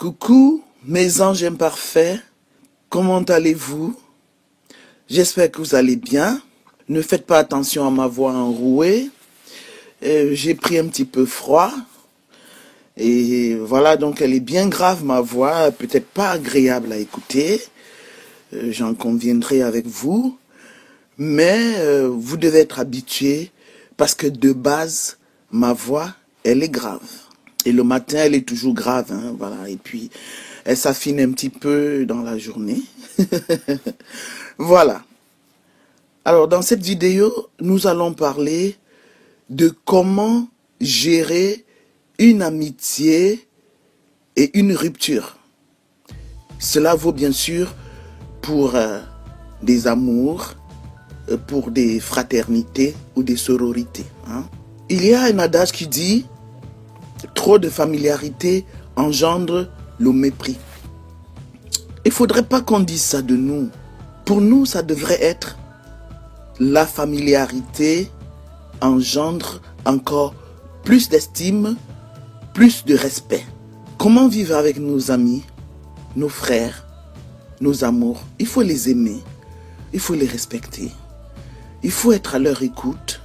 Coucou mes anges imparfaits, comment allez-vous? J'espère que vous allez bien. Ne faites pas attention à ma voix enrouée. J'ai pris un petit peu froid. Et voilà, donc elle est bien grave ma voix, peut-être pas agréable à écouter. J'en conviendrai avec vous. Mais vous devez être habitué parce que de base, ma voix, elle est grave. Et le matin, elle est toujours grave, hein, voilà. Et puis, elle s'affine un petit peu dans la journée. Voilà. Alors, dans cette vidéo, nous allons parler de comment gérer une amitié et une rupture. Cela vaut bien sûr pour des amours, pour des fraternités ou des sororités. Hein. Il y a un adage qui dit « Trop de familiarité engendre le mépris ». Il ne faudrait pas qu'on dise ça de nous. Pour nous, ça devrait être la familiarité engendre encore plus d'estime, plus de respect. Comment vivre avec nos amis, nos frères, nos amours? Il faut les aimer, il faut les respecter. Il faut être à leur écoute,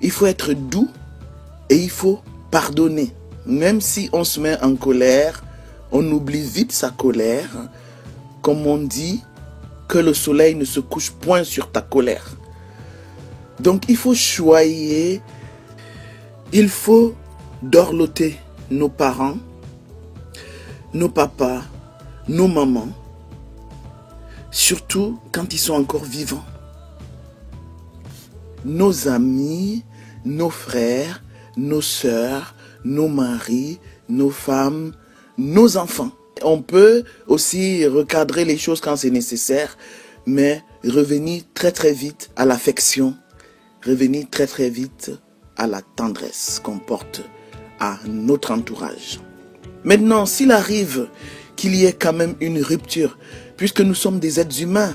il faut être doux et il faut pardonner. Même si on se met en colère, on oublie vite sa colère. Comme on dit, que le soleil ne se couche point sur ta colère. Donc il faut choyer, il faut dorloter nos parents, nos papas, nos mamans, surtout quand ils sont encore vivants. Nos amis, nos frères, nos sœurs, nos maris, nos femmes, nos enfants. On peut aussi recadrer les choses quand c'est nécessaire, mais revenir très très vite à l'affection, revenir très très vite à la tendresse qu'on porte à notre entourage. Maintenant, s'il arrive qu'il y ait quand même une rupture, puisque nous sommes des êtres humains,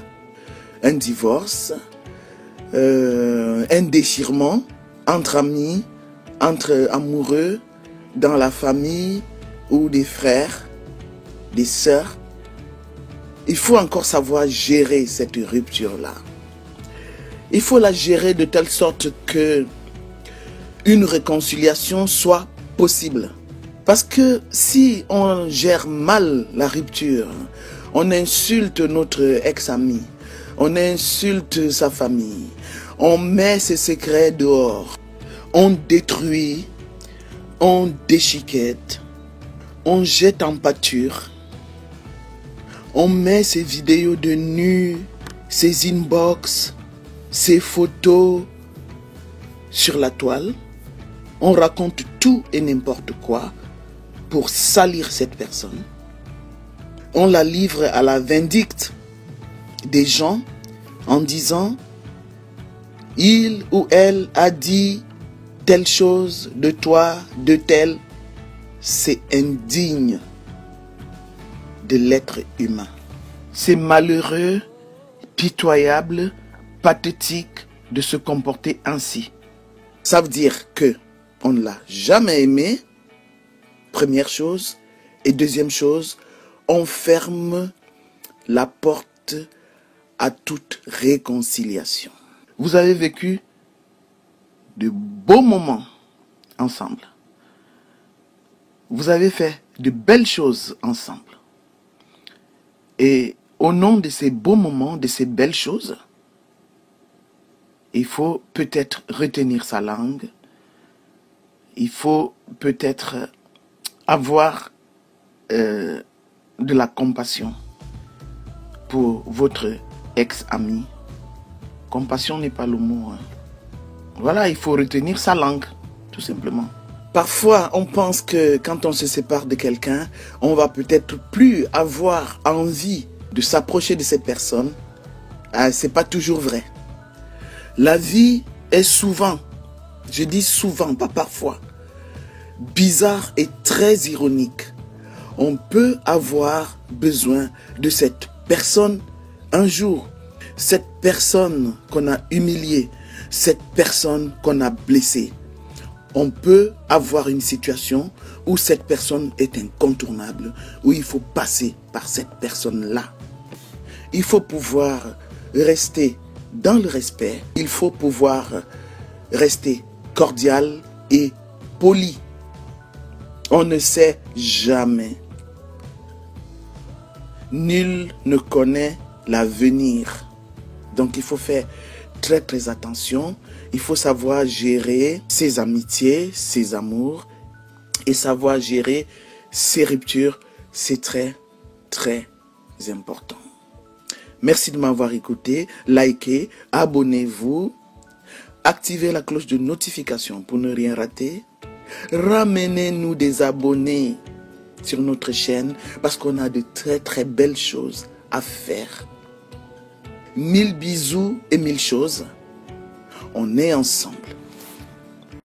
un divorce, un déchirement entre amis, entre amoureux, dans la famille ou des frères, des sœurs, il faut encore savoir gérer cette rupture-là. Il faut la gérer de telle sorte que une réconciliation soit possible. Parce que si on gère mal la rupture, on insulte notre ex-ami, on insulte sa famille, on met ses secrets dehors, on détruit, on déchiquette, on jette en pâture, on met ses vidéos de nus, ses inbox, ses photos sur la toile, on raconte tout et n'importe quoi pour salir cette personne. On la livre à la vindicte des gens en disant « Il ou elle a dit telle chose de toi, de tel ». C'est indigne de l'être humain. C'est malheureux, pitoyable, pathétique de se comporter ainsi. Ça veut dire que on ne l'a jamais aimé, première chose. Et deuxième chose, on ferme la porte à toute réconciliation. Vous avez vécu de beaux moments ensemble. Vous avez fait de belles choses ensemble. Et au nom de ces beaux moments, de ces belles choses, il faut peut-être retenir sa langue. Il faut peut-être avoir de la compassion pour votre ex-ami. Compassion n'est pas le mot. Hein. Voilà, il faut retenir sa langue, tout simplement. Parfois, on pense que quand on se sépare de quelqu'un, on va peut-être plus avoir envie de s'approcher de cette personne. C'est pas toujours vrai. La vie est souvent, je dis souvent, pas parfois, bizarre et très ironique. On peut avoir besoin de cette personne un jour. Cette personne qu'on a humiliée, cette personne qu'on a blessée. On peut avoir une situation où cette personne est incontournable, où il faut passer par cette personne-là. Il faut pouvoir rester dans le respect. Il faut pouvoir rester cordial et poli. On ne sait jamais. Nul ne connaît l'avenir. Donc il faut faire très très attention. Il faut savoir gérer ses amitiés, ses amours et savoir gérer ses ruptures. C'est très très important. Merci de m'avoir écouté. Likez, abonnez-vous, activez la cloche de notification pour ne rien rater. Ramenez-nous des abonnés sur notre chaîne parce qu'on a de très très belles choses à faire. 1000 bisous et 1000 choses. On est ensemble.